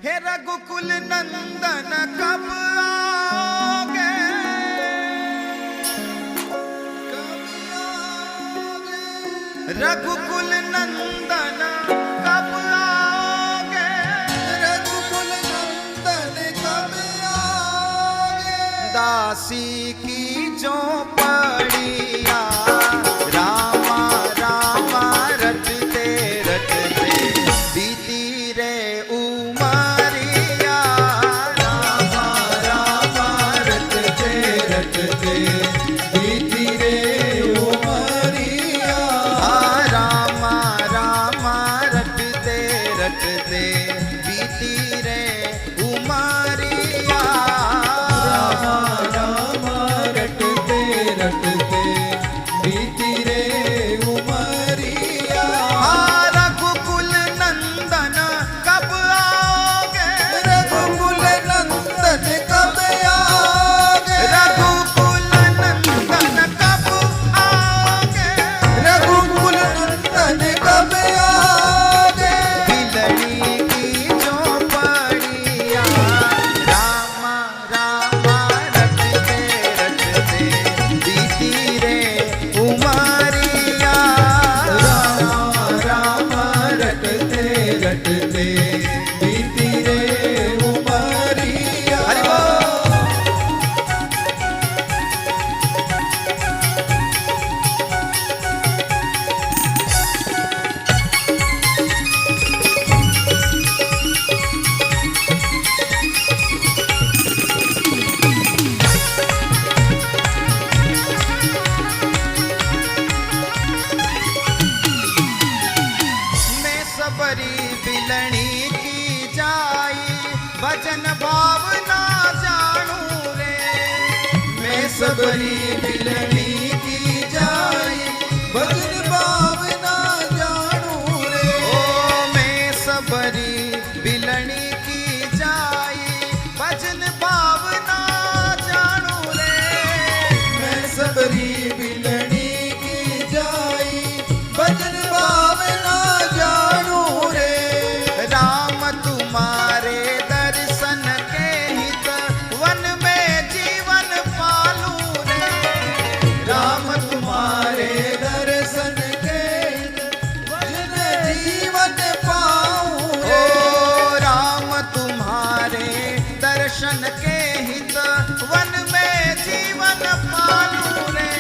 हे रघुकुल नंदन कब आओगे, रघुकुल नंदन कब आओगे, रघुकुल नंदन कब आओगे। दासी की जो पड़िया रामा रामा रटते रटते बीती रे उमरिया, रामा रामा रटते रटते बीती रे उमरिया। रामा रामा रटते रटते बीती रे उमरिया, रामा रामा रटते रटते बीती रे उमरिया। रघुकुल नंदन कब आओगे, रघुकुल नंदन कब आओगे, रघुकुल नंदन कब आओगे, रघुकुल नंदन कब आओगे। बिलनी की जो पड़िया रामा रामा रटते रटते बीती रे उमरिया, रामा रामा रटते रटते बीती रे उमरिया। हरि बोल। मैं सबरी बिलनी की जाई भजन भावना जानू रे, मैं सबरी बिलनी की जाई भजन भावना जानू रे। ओ मैं सबरी बिलनी की जाई भजन भावना जानू रे, मैं सबरी बिलनी की जाई भजन भावना जानू रे। राम तुम्हारे दर्शन के हित वन में जीवन पालू रे, राम तुम्हारे दर्शन के भजन जीवन पाऊं ओ रे। राम तुम्हारे दर्शन के हित वन में जीवन पालू रे,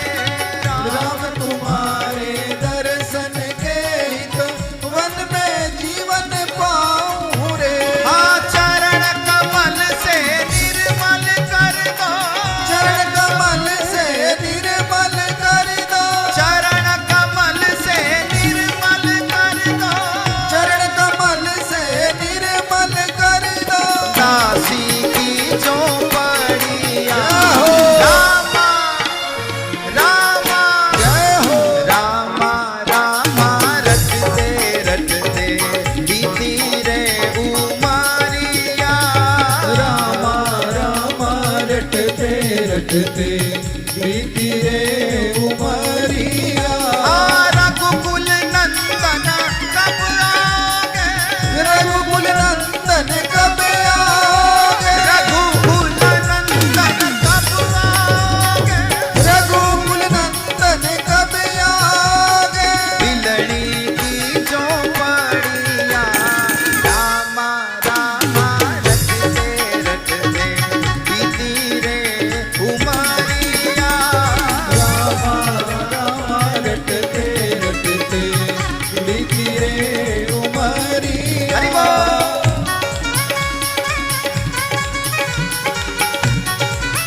राम तुम्हारे दर्शन के हित वन में जीवन पाऊं रे। चरण कमल से निर्मल कर दो, चरण कमल से निर्मल कर दो, चरण कमल से निर्मल कर दो, चरण कमल से निर्मल कर दो। दासी की जो पड़िया हो। रामा रामा जय हो। रामा रामा रटते रटते बीती रे उमरिया, रामा रामा रटते रटते बीती रे उमरिया। रघुकुल नंदन कब आओगे, रघुकुल नंदन कब आओगे, रघुकुल नंदन कब आओगे, रघुकुल नंदन कब आओगे। बिलनी की जो पड़िया रामा रामा रटते रटते बीती रे उमरिया, रामा रामा रटते रटते बीती रे उमरिया। हरि बोल।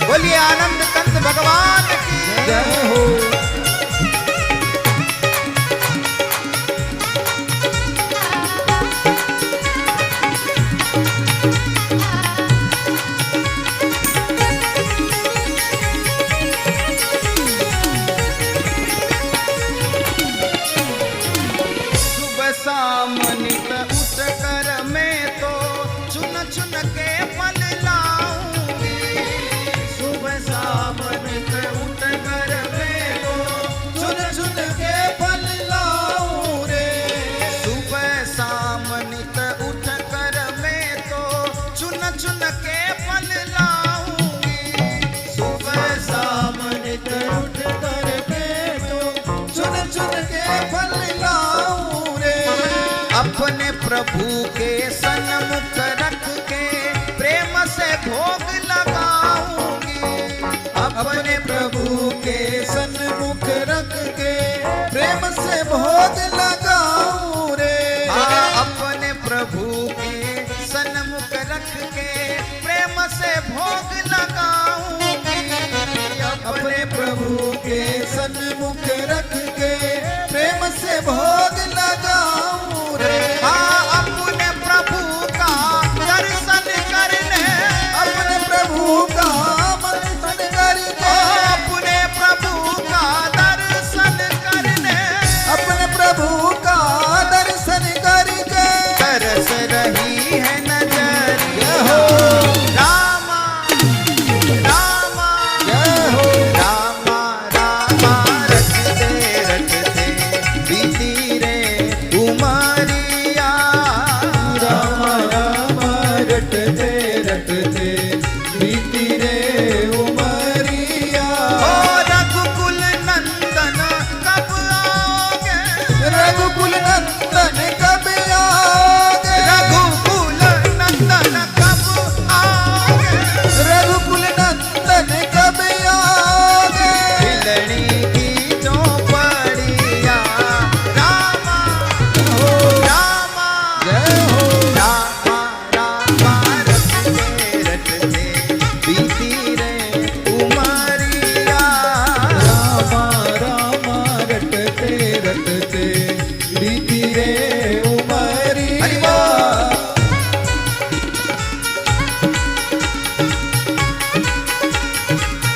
बोलिए आनंद कंद भगवान की जय हो। सुबह शाम नित उठ कर मैं तो चुन चुन के फल लाऊंगी, सुबह शाम नित उठ कर मैं तो चुन चुन के फल लाऊं रे। सुबह शाम नित उठ कर मैं तो फल लाऊं रे। अपने प्रभु के सन्मुख रख के प्रेम से भोग लगाऊंगी। अपने प्रभु के सन्मुख रख के प्रेम से भोग लगाऊं रे। अपने प्रभु के सन्मुख रख के प्रेम से भोग लगाऊंगी। अपने प्रभु के सन्मुख रख के प्रेम से भोग लगाऊं रे। अपने प्रभु का दर्शन करने, अपने प्रभु का दर्शन करने, अपने प्रभु का दर्शन करने, अपने प्रभु का दर्शन करके तरस रही है नजरिया। हो रामा रामा जय हो रामा रामा रटते बीती रे उमरिया। रामा रामा रटते रटते बीती रे उमरिया। ओ रघुकुल नंदन कब आओगे? रघुकुल नंदन कब आओगे? रघुकुल नंदन कब आओगे? रघुकुल नंदन कब आओगे? खिलड़ी की चौपड़िया। रामा हो रामा जय हो रामा रामा रटते बीती रे उमरिया। रामा रामा रटते रटते बीती रे उमरिया।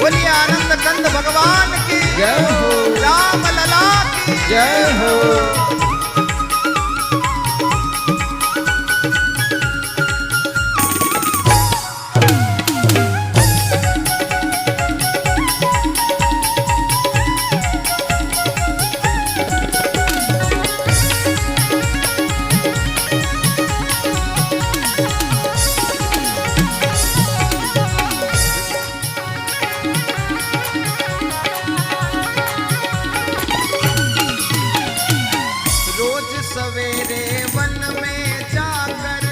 बोलिए आनंद कंद भगवान की, जय हो राम लला की। जय हो रोज सवेरे वन में जाकर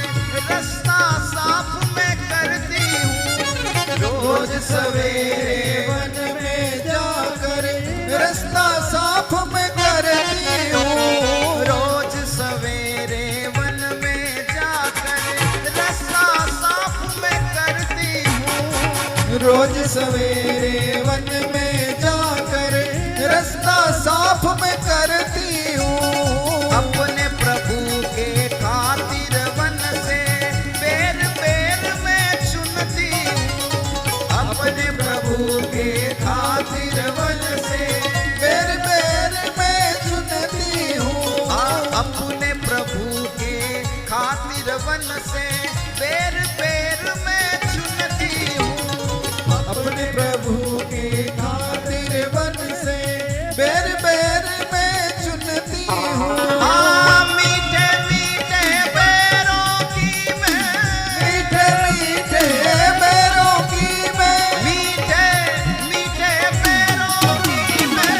रास्ता साफ मैं करती हूँ। रोज सवेरे वन में जाकर रास्ता साफ मैं करती हूँ। रोज सवेरे वन में जाकर रास्ता साफ मैं करती हूँ। रोज सवेरे वन में जाकर रास्ता साफ मैं करती हूँ। अपने प्रभु के खातिर वन से बेर बेर मैं चुनती हूँ। अपने प्रभु के खातिर वन से बेर बेर मैं चुनती हूँ। अपने प्रभु के खातिर वन से बेर बेर मैं चुनती हूँ। अपने प्रभु के खातिर वन से बेर बेर मैं चुनती हूँ। मीठे मीठे बेरों की मैं, मीठे मीठे बेरों की मैं, मीठे मीठे बेरों की मैं,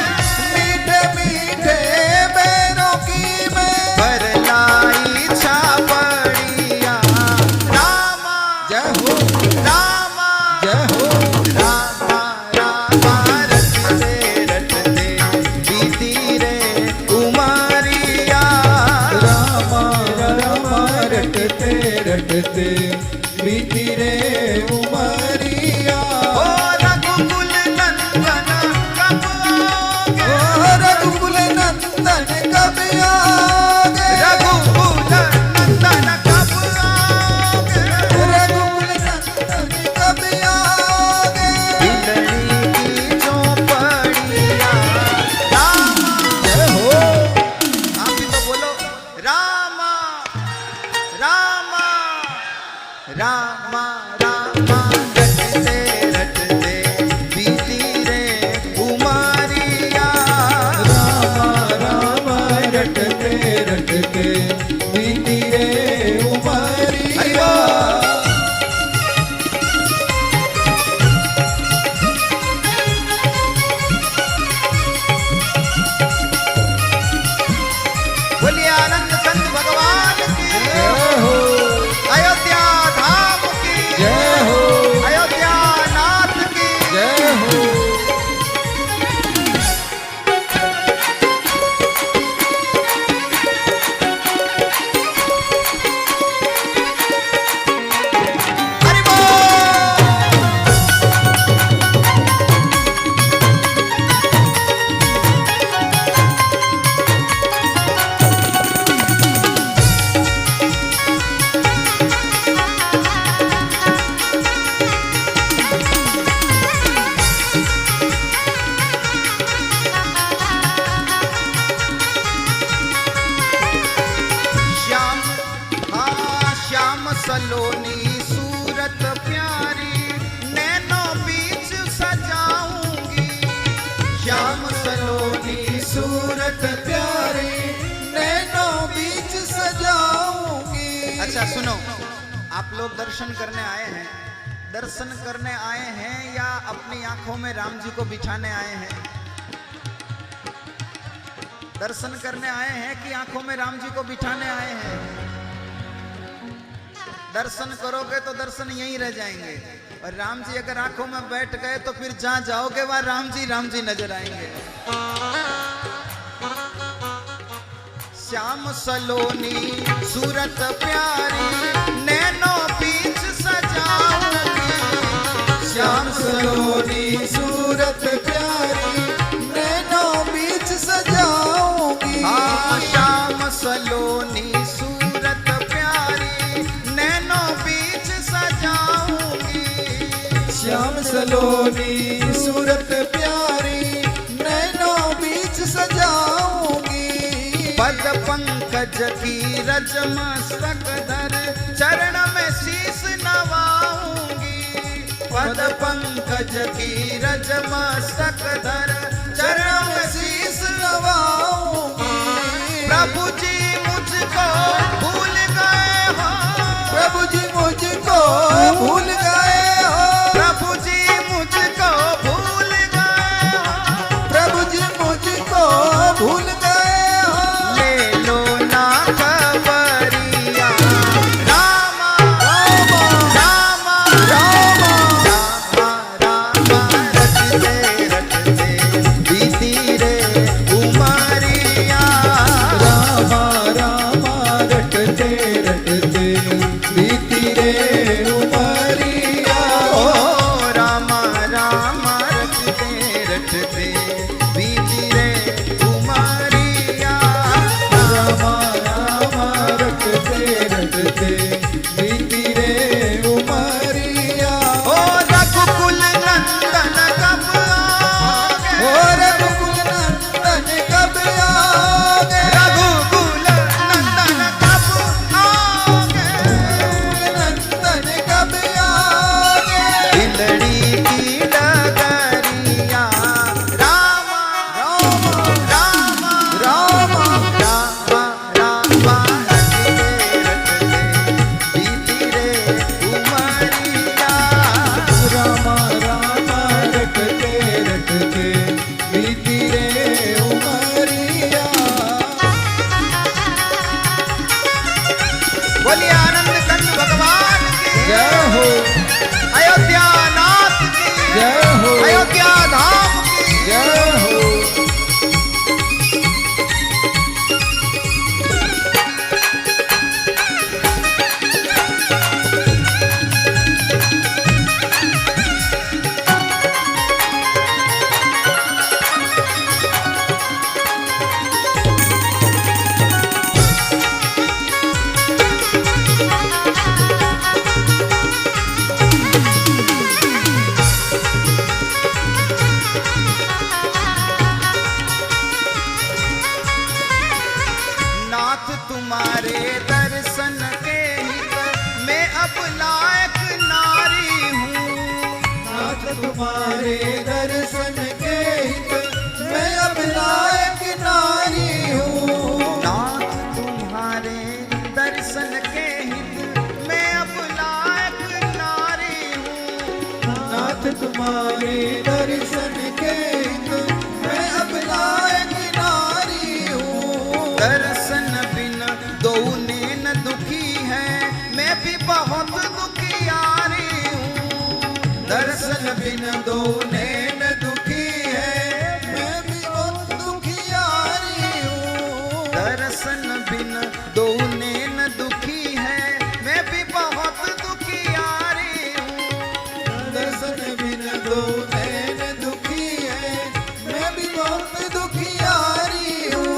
मीठे मीठे बेरों की मैं पर लाई छापड़िया। रामा जय हो रामा जय हो रामा रामा रटते रटते बीती रे उमरिया। रामा रामा रटते रटते बीती रे उमरिया। ओ रघुकुल नंदन कब आओगे? ओ रघुकुल नंदन कब आओगे? रघुकुल नंदन कब आओगे? रघुकुल नंदन कब आओगे? खिलड़ी की चौपड़िया। रामा जय हो आप भी तो बोलो रामा रामा रामा रामा रटते रटते बीती रे उमरिया। रामा रामा रटते रटते बीती रे उमरिया। अच्छा सुनो, आप लोग दर्शन करने आए हैं, दर्शन करने आए हैं या अपनी आंखों में राम जी को बिठाने आए हैं? दर्शन करने आए हैं कि आंखों में राम जी को बिठाने आए हैं? दर्शन करोगे तो दर्शन यहीं रह जाएंगे, और राम जी अगर आंखों में बैठ गए तो फिर जहां जाओगे वहां राम जी नजर आएंगे। श्याम सलोनी सूरत प्यारी, नैनो बीच सजाऊंगी। श्याम सलोनी सूरत प्यारी, नैनो बीच सजाऊंगी। हाँ, श्याम सलोनी सूरत प्यारी, नैनो बीच सजाऊंगी। श्याम सलोनी सूरत प्यारी, नैनो बीच सजाऊंगी। पद पंकज की रज मस्तक धर, चरण में शीस नवाऊंगी। पद पंकज की रज मस्तक धर, चरण में शीस नवाऊंगी। प्रभु जी मुझको भूल गए हो, प्रभु जी मुझको भूल गए हो। प्रभु जी मुझको भूल गए हो, प्रभु जी मुझको भूल गए हो। ले लो ना खबरिया, रामा रामा रामा रामा रामा रटते रटते बीती रे उमरिया। रामा रामा रटते रटते बीती रे उमरिया। ओ रामा रामा रटते रटते बीती रे उमरिया। रामा रामा रटते रटते बीती रे उमरिया। ओ रघुकुल नंदन कब आओगे? ओ रघुकुल नंदन कब आओगे? रघुकुल नंदन कब आओगे? नंदन कब आओगे? बिलड़ी की डगरिया, रामा रामा रामा रामा रामा रटते रटते बीती रे उमरिया। रामा रामा रटते रटते बीती रे उमरिया। बोलिए आनंद कंद भगवान की जय हो अयोध्या नाथ की जय हो अयोध्या धाम की जय हो। नाथ तुम्हारे दर्शन के हित मैं अब लायक नारी हूँ। नाथ तुम्हारे दर्शन के हित मैं अब लायक नारी हूँ। नाथ तुम्हारे दर्शन के हित मैं अब लायक नारी हूँ। नाथ तुम्हारे दर्शन के हित मैं अब लायक नारी हूँ। दर्शन बिन दो नैन दुखी है, मैं भी बहुत दुखियारी हूँ। दर्शन बिन दो नैन दुखी है, मैं भी बहुत दुखियारी हूँ। दर्शन बिन दो नैन दुखी है, मैं भी बहुत दुखियारी हूँ। दर्शन बिन दो नैन दुखी है, मैं भी बहुत दुखियारी हूँ।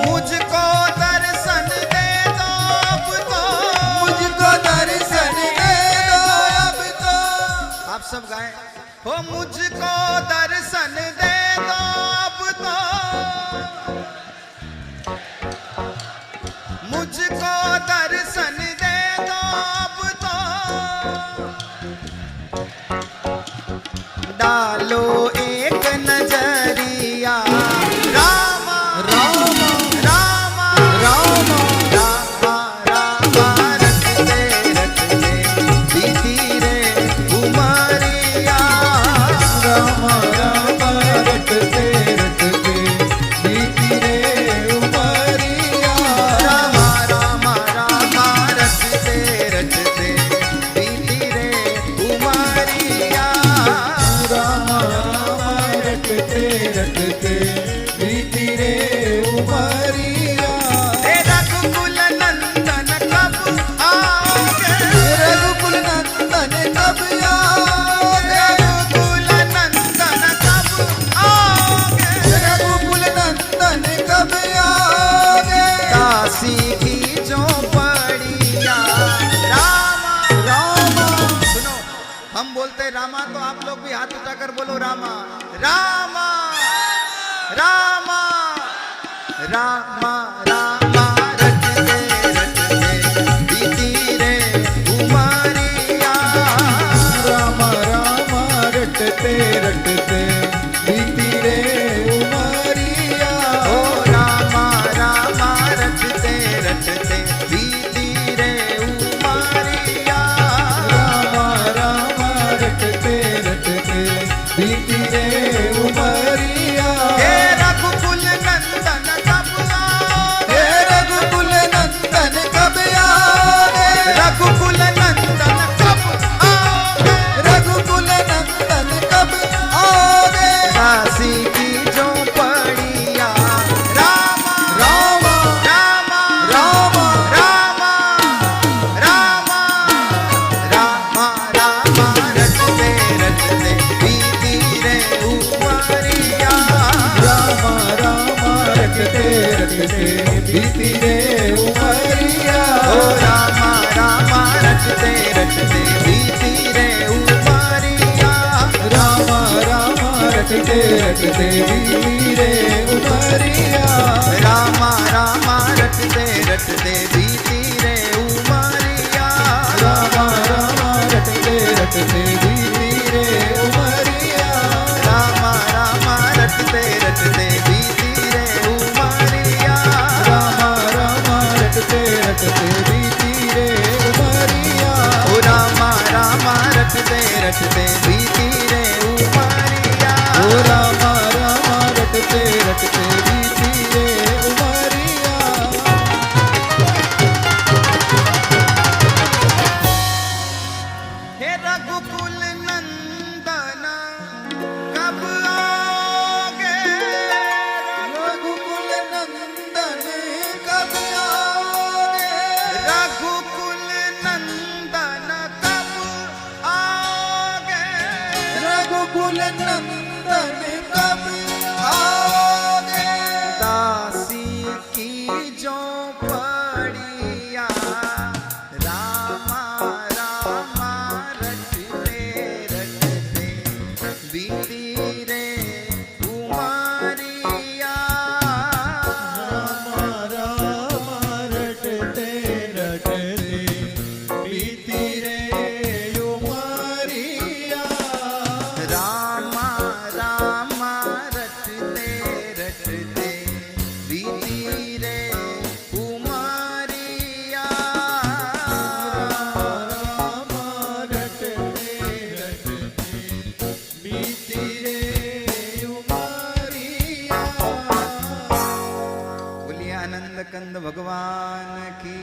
मुझको दर्शन दे दो अब तो, मुझको दर्शन दे दो अब तो। आप सब गाएं। हो मुझको दर्शन दे दो अब तो, मुझको दर्शन दे दो अब तो। डालो एक नजरिया, रामा रामा रामा रामा रामा रामा रटते हाथ उठाकर बोलो रामा रामा रामा रामा रामा रटते रटते बीती रे उमरिया रामा रामा रटते रटते बीती रे उमरिया ओ रामा रामा रटते रटते बीती रे उमरिया रामा रामा रटते रटते बीती रे उमरिया हे रघुकुल नंदन कब आओगे हे रघुकुल नंदन कब आओगे रघुकुल नंदन कब आओगे रघुकुल नंदन कब आओगे काशी की जो पड़िया रामा रामा रामा रामा रामा रामा रामा रामा रटते रटते बीती रे उमरिया रामा रामा रटते रटते बीती रे उमरिया ओ रामा रामा रटते रटते बीती रे उमरिया रामा रामा रटते रटते बीती रे उमरिया रामा रामा रटते रटते बीती रे उमरिया रामा रामा रटते रटते बीती रे उमरिया रामा रामा रटते रटते बीती रे उमरिया रामा रामा रटते रटते बीती रे उमरिया ओ रामा रामा रटते रटते बीती रे उमरिया ओ रामा रामा रटते रटते बीती रे उमरिया हे रघुकुल नंदन कब आओगे रघुकुल नंदन कब आओगे रघुकुल नंदन कब आओगे रघुकुल नंदन कब आओगे दासी की जो पड़िया रामा रामा रटते रटते बीती रे उमरिया रामा रामा रटते रटते बीती रे उमरिया रामा रामा रटते रटते बीती रे उमरिया रामा रटते रटते बीती रे उमरिया बोलिए आनंद कंद भगवान की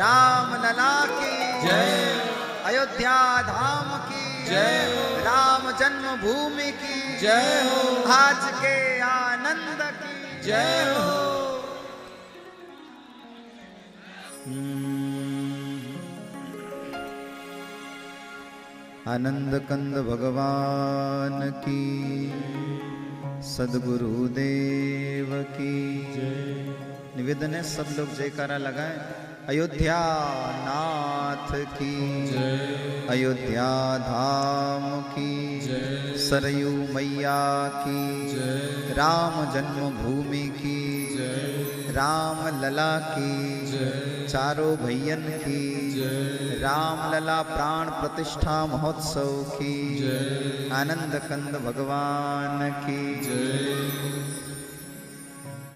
राम लला की अयोध्या धाम की राम जन्मभूमि की जय हो आज के आनंद की जय हो आनंद कंद भगवान की सदगुरुदेव की निवेदन है सब लोग जयकारा लगाएं अयोध्या नाथ की अयोध्या धाम की सरयू मैया की राम जन्मभूमि की राम लला की चारों भैयन की राम लला प्राण प्रतिष्ठा महोत्सव की आनंद कंद भगवान की